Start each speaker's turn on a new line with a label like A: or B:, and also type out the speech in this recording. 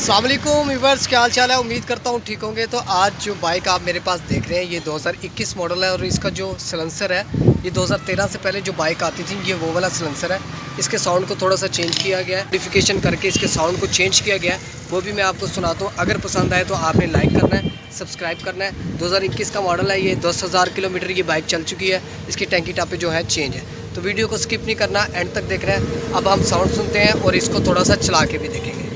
A: अस्सलाम वालेकुम व्यूअर्स, क्या हाल चाल है। उम्मीद करता हूँ ठीक होंगे। तो आज जो बाइक आप मेरे पास देख रहे हैं ये 2021 मॉडल है और इसका जो सिलेंसर है ये 2013 से पहले जो बाइक आती थी ये वो वाला सिलेंसर है। इसके साउंड को थोड़ा सा चेंज किया गया है, मॉडिफिकेशन करके इसके साउंड को चेंज किया गया है, वो भी मैं आपको सुनाता हूँ। अगर पसंद आए तो आपने लाइक करना है, सब्सक्राइब करना है। 2021 का मॉडल है, ये 10,000 किलोमीटर ये बाइक चल चुकी है। इसकी टैंकी टापे जो है चेंज है। तो वीडियो को स्किप नहीं करना, एंड तक देख रहे हैं। अब हम साउंड सुनते हैं और इसको थोड़ा सा चला के भी देखेंगे।